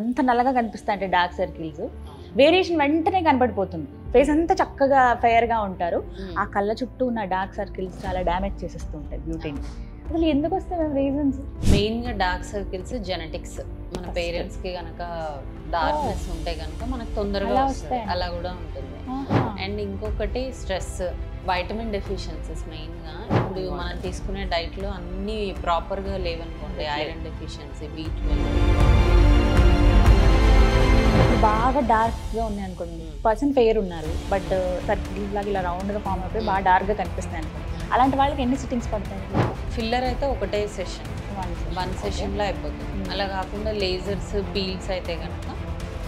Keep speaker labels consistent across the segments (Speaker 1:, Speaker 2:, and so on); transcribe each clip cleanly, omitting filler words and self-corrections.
Speaker 1: ఎంత నల్లగా కనిపిస్తాయి అంటే డార్క్ సర్కిల్స్ వేరియేషన్ వెంటనే కనబడిపోతుంది. ఫేస్ అంతా చక్కగా ఫెయిర్ గా ఉంటారు, ఆ కళ్ళ చుట్టూ ఉన్న డార్క్ సర్కిల్స్ చాలా డ్యామేజ్ చేసేస్తూ ఉంటాయి బ్యూటీని. అసలు ఎందుకు వస్తాయి రీజన్స్?
Speaker 2: మెయిన్ గా డార్క్ సర్కిల్స్ జెనెటిక్స్, మన పేరెంట్స్ కి గనక డార్క్నెస్ ఉంటే గనక మనకు తొందరగా వస్తుంది, అలా కూడా ఉంటుంది. అండ్ ఇంకొకటి స్ట్రెస్, వైటమిన్ డెఫిషియన్సీస్. మెయిన్ గా ఇప్పుడు మనం తీసుకునే డైట్ లో అన్ని ప్రాపర్ గా లేవనుకోండి, ఐరన్ డెఫిషియన్సీ, B12.
Speaker 1: బాగా డార్క్ గా ఉన్నాయి అనుకోండి, పర్సన్ ఫెయిర్ ఉన్నారు బట్ సర్కిల్ లాగా ఇలా రౌండ్ గా ఫామ్ అయిపోయి బాగా డార్క్ గా కనిపిస్తాయి అనుకోండి, అలాంటి వాళ్ళకి ఎన్ని సిట్టింగ్స్ పడతాయి?
Speaker 2: ఫిల్లర్ అయితే ఒకటే సెషన్, వన్ సెషన్లో అయిపోతుంది. అలా కాకుండా లేజర్స్, పీల్స్ అయితే కనుక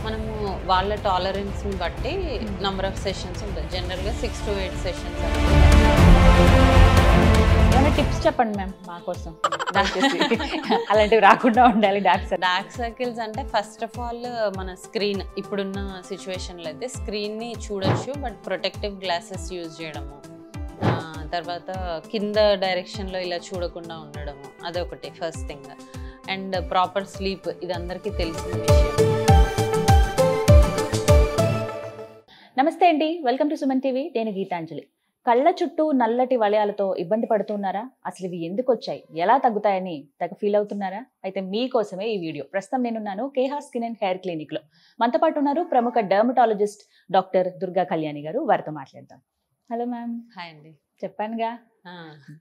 Speaker 2: మనము వాళ్ళ టాలరెన్స్ని బట్టి నంబర్ ఆఫ్ సెషన్స్ ఉంటుంది. జనరల్గా 6 to 8 సెషన్స్.
Speaker 1: ఏమైనా టిప్స్ చెప్పండి మ్యామ్ మా కోసం, అలాంటివి రాకుండా ఉండాలి.
Speaker 2: డార్క్ సర్కిల్స్ అంటే ఫస్ట్ ఆఫ్ ఆల్ మన స్క్రీన్, ఇప్పుడున్న సిచ్యువేషన్లో అయితే స్క్రీన్ని చూడొచ్చు, బట్ ప్రొటెక్టివ్ గ్లాసెస్ యూజ్ చేయడము, తర్వాత కింద డైరెక్షన్లో ఇలా చూడకుండా ఉండడము, అదొకటి first thing. And proper sleep, ఇది అందరికీ తెలిసిన విషయం.
Speaker 1: నమస్తే అండి, వెల్కమ్ టు సుమన్ టీవీ. నేను గీతాంజలి. కళ్ళ చుట్టూ నల్లటి వలయాలతో ఇబ్బంది పడుతున్నారా? అసలు ఇవి ఎందుకు వచ్చాయి, ఎలా తగ్గుతాయని తెగ ఫీల్ అవుతున్నారా? అయితే మీకోసమే ఈ వీడియో. ప్రస్తుతం నేనున్నాను Keha skin and hair clinic లో. మనతో పాటు ఉన్నారు ప్రముఖ డర్మటాలజిస్ట్ డాక్టర్ దుర్గా కళ్యాణి గారు. వారితో మాట్లాడదాం. Hello ma'am.
Speaker 2: హాయ్ అండి.
Speaker 1: చెప్పానుగా,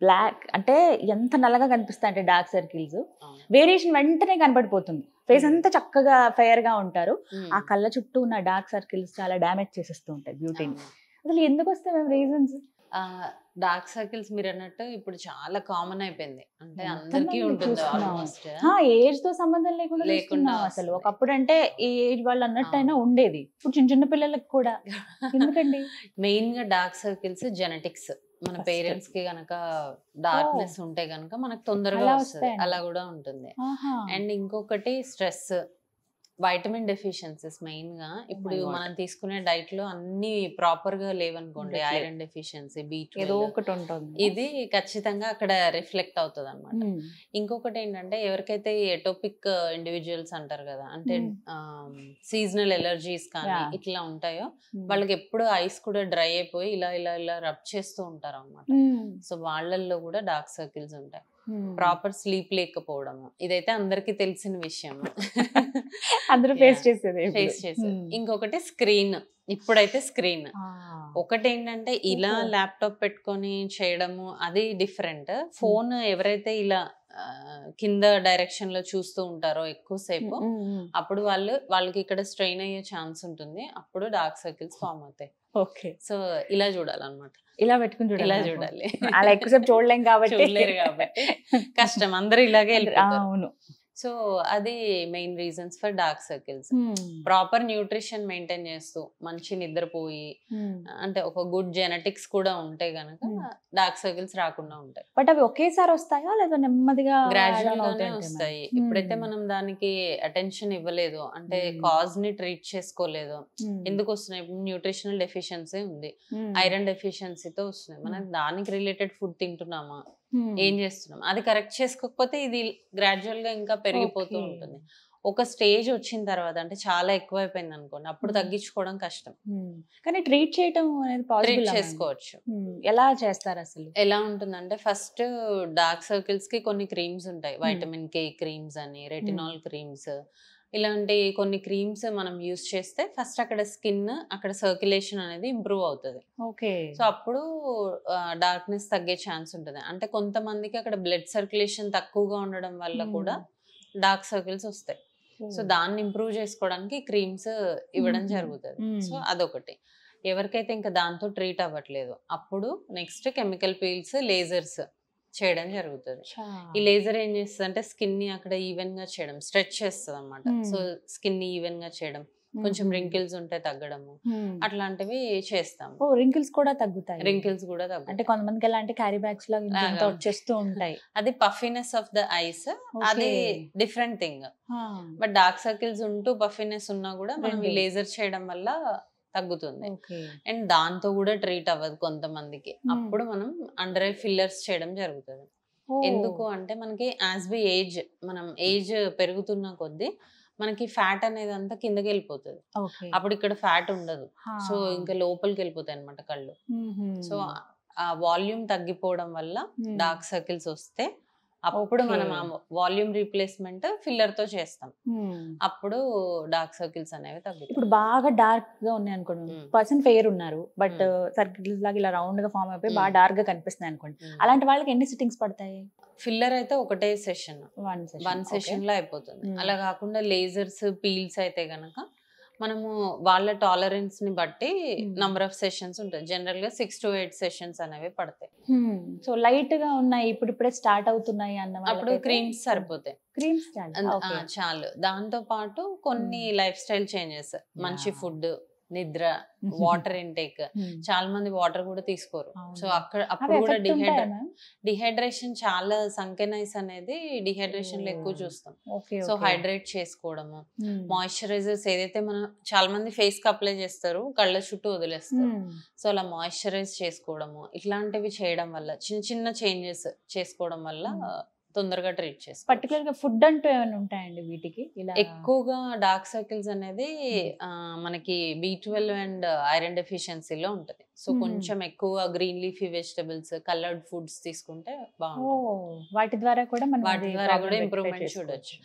Speaker 1: బ్లాక్ అంటే ఎంత నల్లగా కనిపిస్తాయి అంటే డార్క్ సర్కిల్స్ వేరియేషన్ వెంటనే కనబడిపోతుంది. ఫేస్ అంతా చక్కగా ఫెయిర్ గా ఉంటారు, ఆ కళ్ళ చుట్టూ ఉన్న డార్క్ సర్కిల్స్ చాలా డ్యామేజ్ చేసేస్తూ ఉంటాయి బ్యూటీని. అసలు ఎందుకు వస్తాయి మ్యామ్ రీజన్స్?
Speaker 2: డార్క్ సర్కిల్స్ మీరు అన్నట్టు ఇప్పుడు చాలా కామన్ అయిపోయింది, అంటే అందరికీ ఉంటుంది ఆల్మోస్ట్.
Speaker 1: ఏజ్ తో సంబంధం లేకుండా అసలు ఒకప్పుడు అంటే ఈ ఏజ్ వాళ్ళు అన్నట్టయినా ఉండేది, ఇప్పుడు చిన్న చిన్న పిల్లలకు కూడా. ఎందుకండి?
Speaker 2: మెయిన్ గా డార్క్ సర్కిల్స్ జెనెటిక్స్, మన పేరెంట్స్ కి గనక డార్క్నెస్ ఉంటే గనక మనకు తొందరగా వస్తుంది, అలా కూడా ఉంటుంది. అండ్ ఇంకొకటి స్ట్రెస్, వైటమిన్ డెఫిషియన్సీస్. మెయిన్ గా ఇప్పుడు మనం తీసుకునే డైట్ లో అన్ని ప్రాపర్ గా లేవనుకోండి, ఐరన్ డెఫిషియన్సీ, B12, ఇది ఖచ్చితంగా అక్కడ రిఫ్లెక్ట్ అవుతుంది అనమాట. ఇంకొకటి ఏంటంటే ఎవరికైతే ఎటోపిక్ ఇండివిజువల్స్ అంటారు కదా, అంటే సీజనల్ ఎలర్జీస్ కానీ ఇట్లా ఉంటాయో వాళ్ళకి ఎప్పుడు ఐస్ కూడా డ్రై అయిపోయి ఇలా ఇలా ఇలా రబ్ చేస్తూ ఉంటారు అనమాట. సో వాళ్ళల్లో కూడా డార్క్ సర్కిల్స్ ఉంటాయి. ప్రాపర్ స్లీప్ లేకపోవడము, ఇదైతే అందరికి తెలిసిన విషయం,
Speaker 1: అందరూ ఫేస్ చేసేది.
Speaker 2: ఇంకొకటి స్క్రీన్, ఇప్పుడైతే స్క్రీన్. ఒకటి ఏంటంటే ఇలా ల్యాప్టాప్ పెట్టుకొని చేయడము అది డిఫరెంట్. ఫోన్ ఎవరైతే ఇలా కింద డైరెక్షన్ లో చూస్తూ ఉంటారో ఎక్కువసేపు, అప్పుడు వాళ్ళకి ఇక్కడ స్ట్రెయిన్ అయ్యే ఛాన్స్ ఉంటుంది, అప్పుడు డార్క్ సర్కిల్స్ ఫామ్ అవుతాయి.
Speaker 1: ఓకే,
Speaker 2: సో ఇలా చూడాలన్నమాట,
Speaker 1: ఇలా పెట్టుకుని
Speaker 2: ఇలా చూడాలి.
Speaker 1: అలా ఎక్కువసేపు చూడలేం కాబట్టి
Speaker 2: కష్టం, అందరూ ఇలాగే వెళ్ళిపోతారు.
Speaker 1: అవును.
Speaker 2: సో అది main reasons for dark circles. Proper nutrition maintain చేస్తూ మంచి నిద్రపోయి, అంటే ఒక గుడ్ జెనెటిక్స్ కూడా ఉంటే గనక డార్క్ సర్కిల్స్ రాకుండా ఉంటాయి.
Speaker 1: బట్ అవి ఒకేసారి వస్తాయా లేదా నెమ్మదిగా
Speaker 2: గ్రాడ్యువల్ గానే వస్తాయి? ఎప్పుడైతే మనం దానికి అటెన్షన్ ఇవ్వలేదు, అంటే కాజ్ ని ట్రీట్ చేసుకోలేదు, ఎందుకు వస్తున్నాయి? న్యూట్రిషనల్ డెఫిషియన్సీ ఉంది, ఐరన్ డెఫిషియన్సీతో వస్తున్నాయి, మనం దానికి రిలేటెడ్ ఫుడ్ తింటున్నామా, ఏం చేస్తున్నాం, అది కరెక్ట్ చేసుకోకపోతే ఇది గ్రాడ్యువల్ గా ఇంకా పెరిగిపోతూ ఉంటుంది. ఒక స్టేజ్ వచ్చిన తర్వాత, అంటే చాలా ఎక్కువైపోయింది అనుకోండి, అప్పుడు తగ్గించుకోవడం కష్టం.
Speaker 1: కానీ ట్రీట్ చేయడం అనేది
Speaker 2: ట్రీట్ చేసుకోవచ్చు.
Speaker 1: ఎలా చేస్తారు అసలు?
Speaker 2: ఎలా ఉంటుందంటే ఫస్ట్ డార్క్ సర్కిల్స్ కి కొన్ని క్రీమ్స్ ఉంటాయి, వైటమిన్ K క్రీమ్స్ అని, రెటినాల్ క్రీమ్స్, ఇలాంటి కొన్ని క్రీమ్స్ మనం యూస్ చేస్తే ఫస్ట్ అక్కడ స్కిన్, అక్కడ సర్క్యులేషన్ అనేది ఇంప్రూవ్ అవుతుంది.
Speaker 1: ఓకే,
Speaker 2: సో అప్పుడు డార్క్నెస్ తగ్గే ఛాన్స్ ఉంటుంది. అంటే కొంతమందికి అక్కడ బ్లడ్ సర్క్యులేషన్ తక్కువగా ఉండడం వల్ల కూడా డార్క్ సర్కిల్స్ వస్తాయి. సో దాన్ని ఇంప్రూవ్ చేసుకోవడానికి క్రీమ్స్ ఇవ్వడం జరుగుతుంది. సో అదొకటి. ఎవరికైతే ఇంకా దాంతో ట్రీట్ అవ్వట్లేదు, అప్పుడు నెక్స్ట్ కెమికల్ పీల్స్, లేజర్స్ చేయడం జరుగుతుంది. ఈ లేజర్ ఏం చేస్తుంది అంటే స్కిన్ ని అక్కడ ఈవెన్ గా చేయడం, స్ట్రెచ్ చేస్తుంది అనమాట. సో స్కిన్ ని ఈవెన్ గా చేయడం, కొంచెం రింకిల్స్ ఉంటే తగ్గడము, అట్లాంటివి చేస్తాం.
Speaker 1: రింకిల్స్ కూడా తగ్గుతాయి?
Speaker 2: రింకిల్స్ కూడా తగ్గుతాయి.
Speaker 1: అంటే కొంతమందికి ఎలాంటి క్యారీ బ్యాగ్స్ లాగా వచ్చేస్తూ ఉంటాయి.
Speaker 2: అది పఫీనెస్ ఆఫ్ ద ఐస్, అది different thing. But dark circles ఉంటూ పఫీనెస్ ఉన్నా కూడా మనం ఈ లేజర్ చేయడం వల్ల తగ్గుతుంది. అండ్ దాంతో కూడా ట్రీట్ అవ్వదు కొంతమందికి, అప్పుడు మనం అండర్ ఐ ఫిల్లర్స్ చేయడం జరుగుతుంది. ఎందుకు అంటే మనకి యాజ్ వి ఏజ్, మనం ఏజ్ పెరుగుతున్న కొద్దీ మనకి ఫ్యాట్ అనేది అంతా కిందకి వెళ్ళిపోతుంది. అప్పుడు ఇక్కడ ఫ్యాట్ ఉండదు. సో ఇంకా లోపలికి వెళ్ళిపోతాయి అనమాట కళ్ళు. సో ఆ వాల్యూమ్ తగ్గిపోవడం వల్ల డార్క్ సర్కిల్స్ వస్తే అప్పుడు మనం ఆ వాల్యూమ్ రీప్లేస్మెంట్ ఫిల్లర్ తో చేస్తాం. అప్పుడు డార్క్ సర్కిల్స్ అనేవి తగ్గుతాయి.
Speaker 1: ఇప్పుడు బాగా డార్క్ గా ఉన్నాయి అనుకోండి, పర్సన్ ఫెయిర్ ఉన్నారు బట్ సర్కిల్స్ లాగా ఇలా రౌండ్ గా ఫామ్ అయిపోయి బాగా డార్క్ గా కనిపిస్తున్నాయి అనుకోండి, అలాంటి వాళ్ళకి ఎన్ని సిట్టింగ్స్ పడతాయి?
Speaker 2: ఫిల్లర్ అయితే ఒకటే సెషన్, వన్ సెషన్ లో అయిపోతుంది. అలా కాకుండా లేజర్స్ పీల్స్ అయితే గనక మనము వాళ్ళ టాలరెన్స్ ని బట్టి నంబర్ ఆఫ్ సెషన్స్ ఉంటాయి. జనరల్ గా 6 to 8 సెషన్స్ అనేవి పడతాయి.
Speaker 1: సో లైట్ గా ఉన్నాయి, ఇప్పుడే స్టార్ట్ అవుతున్నాయి అన్న
Speaker 2: అప్పుడు క్రీమ్స్ సరిపోతాయి.
Speaker 1: క్రీమ్స్
Speaker 2: చాలు. దాంతో పాటు కొన్ని లైఫ్ స్టైల్ చేంజెస్, మంచి ఫుడ్, నిద్ర, వాటర్ ఇంటేక్. చాలా మంది వాటర్ కూడా తీసుకోరు. సో అప్పుడు కూడా డిహైడ్రేషన్ చాలా సంకెనైస్ అనేది డిహైడ్రేషన్ లో ఎక్కువ చూస్తాం. సో హైడ్రేట్ చేసుకోవడము, మాయిశ్చరైజర్స్ ఏదైతే మనం చాలా మంది ఫేస్ కి అప్లై చేస్తారు, కళ్ళ చుట్టూ వదిలేస్తారు. సో అలా మాయిశ్చరైజ్ చేసుకోవడము, ఇట్లాంటివి చేయడం వల్ల చిన్న చిన్న చేంజెస్ చేసుకోవడం వల్ల తొందరగా ట్రీట్ చేస్తాం.
Speaker 1: పర్టికులర్ గా ఫుడ్ అంటూ ఏమైనా ఉంటాయండి వీటికి?
Speaker 2: ఎక్కువగా డార్క్ సర్కిల్స్ అనేది మనకి B12 అండ్ ఐరన్ డెఫిషియన్సీలో ఉంటది. సో కొంచెం ఎక్కువ green leafy vegetables, coloured foods తీసుకుంటే బాగుంటుంది.
Speaker 1: వాటి ద్వారా కూడా
Speaker 2: ఇంప్రూవ్మెంట్ చూడొచ్చు.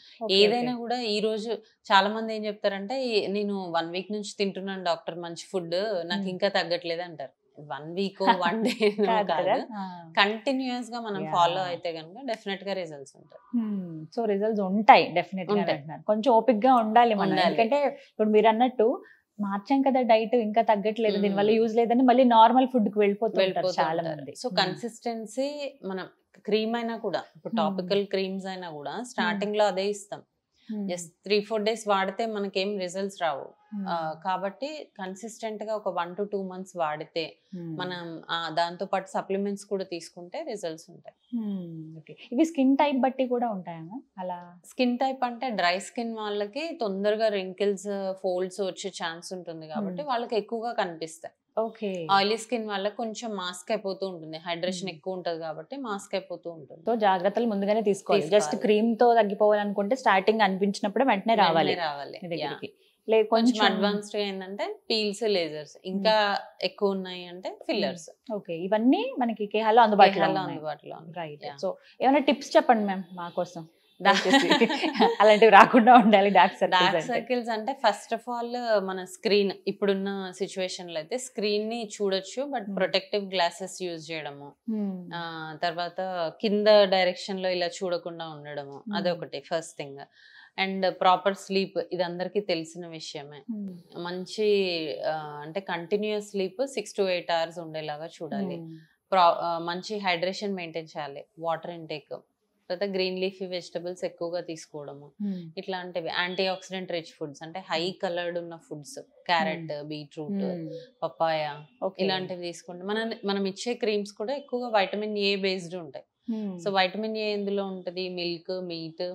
Speaker 2: ఏదైనా కూడా ఈ రోజు చాలా మంది ఏం చెప్తారంటే, నేను 1 week నుంచి తింటున్నాను డాక్టర్ మంచి ఫుడ్, నాకు ఇంకా తగ్గట్లేదు అంటారు. 1 week 1 day కాదు, కంటిన్యూస్ గా మనం ఫాలో అయితే కనుక డెఫినెట్ గా రిజల్ట్స్ ఉంటాయి.
Speaker 1: సో రిజల్ట్స్ ఉంటాయి డెఫినెట్ గా అంటున్నారు. కొంచెం ఓపిక్ గా ఉండాలి మనం, ఎందుకంటే ఇప్పుడు మీరు అన్నట్టు మార్చాం కదా డైట్, ఇంకా తగ్గట్లేదు, దీని వల్ల యూజ్ లేదని మళ్ళీ నార్మల్ ఫుడ్ కి వెళ్ళిపోతుంటారు చాలా మంది.
Speaker 2: సో కన్సిస్టెన్సీ, మనం క్రీమ్ అయినా కూడా, ఇప్పుడు టాపికల్ క్రీమ్స్ అయినా కూడా స్టార్టింగ్ లో అదే ఇస్తాం. జస్ట్ 3-4 days వాడితే మనకేం రిజల్ట్స్ రావు. కాబట్టి కన్సిస్టెంట్ గా ఒక 1 to 2 months వాడితే మనం దాంతో పాటు సప్లిమెంట్స్ కూడా తీసుకుంటే రిజల్ట్స్ ఉంటాయి.
Speaker 1: ఇవి స్కిన్ టైప్ బట్టి కూడా ఉంటాయా? అలా
Speaker 2: స్కిన్ టైప్ అంటే డ్రై స్కిన్ వాళ్ళకి తొందరగా రింకిల్స్, ఫోల్డ్స్ వచ్చే ఛాన్స్ ఉంటుంది కాబట్టి వాళ్ళకి ఎక్కువగా కనిపిస్తాయి. ఆయిలీ స్కిన్ వాళ్ళకి కొంచెం మాస్క్ అయిపోతూ ఉంటుంది, హైడ్రేషన్ ఎక్కువ ఉంటది కాబట్టి మాస్క్ అయిపోతూ ఉంటుంది.
Speaker 1: సో జాగ్రత్తలు ముందుగానే తీసుకోవాలి. జస్ట్ క్రీమ్ తో తగ్గిపోవాలనుకుంటే స్టార్టింగ్ అనిపించినప్పుడు వెంటనే రావాలి.
Speaker 2: కొంచెం అడ్వాన్స్డ్ గా ఏంటంటే పీల్స్, లేజర్స్, ఇంకా ఎక్కువ ఉన్నాయి అంటే ఫిల్లర్స్.
Speaker 1: ఇవన్నీ మనకి కేహాలో అందుబాటులో. రైట్. సో ఏమైనా టిప్స్ చెప్పండి మ్యామ్ మా కోసం, అలాంటివి రాకుండా ఉండాలి డార్క్
Speaker 2: సర్కిల్స్ అంటే. ఫస్ట్ ఆఫ్ ఆల్ మన స్క్రీన్, ఇప్పుడున్న సిచ్యువేషన్ లో అయితే స్క్రీన్ ని చూడొచ్చు, బట్ ప్రొటెక్టివ్ గ్లాసెస్ యూజ్ చేయడము, తర్వాత కింద డైరెక్షన్ లో ఇలా చూడకుండా ఉండడము, అదొకటి first thing. And proper sleep, ఇది అందరికీ తెలిసిన విషయమే. మంచి అంటే కంటిన్యూస్ స్లీప్ 6 to 8 hours ఉండేలాగా చూడాలి. మంచి హైడ్రేషన్ మెయింటైన్ చేయాలి, వాటర్ ఇంటేక్, తర్వాత గ్రీన్ లీఫీ వెజిటబుల్స్ ఎక్కువగా తీసుకోవడము, ఇట్లాంటివి. యాంటీ ఆక్సిడెంట్ రిచ్ ఫుడ్స్ అంటే హై కలర్డ్ ఉన్న ఫుడ్స్, క్యారెట్, బీట్రూట్, పపాయ, ఇలాంటివి తీసుకుంటే మనం ఇచ్చే క్రీమ్స్ కూడా ఎక్కువగా వైటమిన్ ఏ బేస్డ్ ఉంటాయి. సో వైటమిన్ ఏ ఎందులో ఉంటుంది? Milk, meet,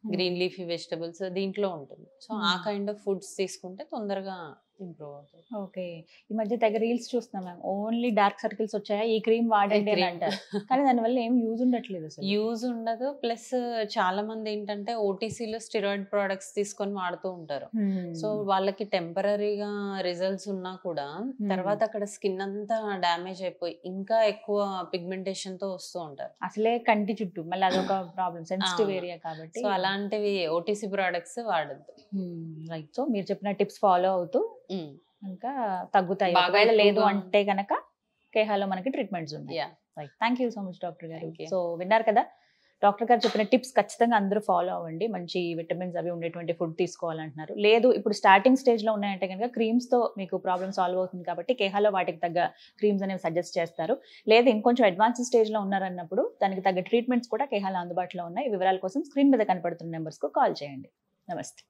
Speaker 2: green leafy vegetables దీంట్లో ఉంటుంది. సో ఆ కైండ్ ఆఫ్ ఫుడ్స్ తీసుకుంటే తొందరగా ఇంప్రూవ్ అవుతుంది.
Speaker 1: ఈ మధ్య తెగ రీల్స్ చూస్తున్నాం మ్యామ్, ఓన్లీ డార్క్ సర్కిల్స్ వచ్చాయా ఈ క్రీమ్ వాడండి అని అంటారు, కానీ దానివల్ల ఏం యూజ్ ఉండట్లేదు.
Speaker 2: యూజ్ ఉండదు. ప్లస్ చాలా మంది ఏంటంటే ఓటీసీలో స్టెరాయిడ్ ప్రొడక్ట్స్ తీసుకొని వాడుతూ ఉంటారు. సో వాళ్ళకి టెంపరీగా రిజల్ట్స్ ఉన్నా కూడా తర్వాత అక్కడ స్కిన్ అంతా డ్యామేజ్ అయిపోయి ఇంకా ఎక్కువ పిగ్మెంటేషన్ తో వస్తూ ఉంటారు.
Speaker 1: అసలే కంటి చుట్టూ మళ్ళీ అదొక ప్రాబ్లం, సెన్సిటివ్ ఏరియా కాబట్టి.
Speaker 2: సో అలాంటివి ఓటీసీ ప్రొడక్ట్స్ వాడద్దు.
Speaker 1: రైట్. సో మీరు చెప్పిన టిప్స్ ఫాలో అవుతూ ఇంకా తగ్గుతాయి. ఒకవేళ లేదు అంటే కనుక కేహాలో మనకి ట్రీట్మెంట్స్ ఉన్నాయి. Thank you so much doctor గారు. సో విన్నారు కదా, డాక్టర్ గారు చెప్పిన టిప్స్ ఖచ్చితంగా అందరూ ఫాలో అవ్వండి. మంచి విటమిన్స్ అవి ఉండేటువంటి ఫుడ్ తీసుకోవాలంటున్నారు. లేదు ఇప్పుడు స్టార్టింగ్ స్టేజ్ లో ఉన్నాయంటే కనుక క్రీమ్స్ తో మీకు ప్రాబ్లమ్ సాల్వ్ అవుతుంది కాబట్టి కేహాలో వాటికి తగ్గ క్రీమ్స్ అనేవి సజెస్ట్ చేస్తారు. లేదు ఇంకొంచెం అడ్వాన్స్ స్టేజ్ లో ఉన్నారన్నప్పుడు దానికి తగ్గ ట్రీట్మెంట్స్ కూడా కేహాలో అందుబాటులో ఉన్నాయి. వివరాల కోసం స్క్రీన్ మీద కనపడుతున్న నెంబర్స్ కు కాల్ చేయండి. నమస్తే.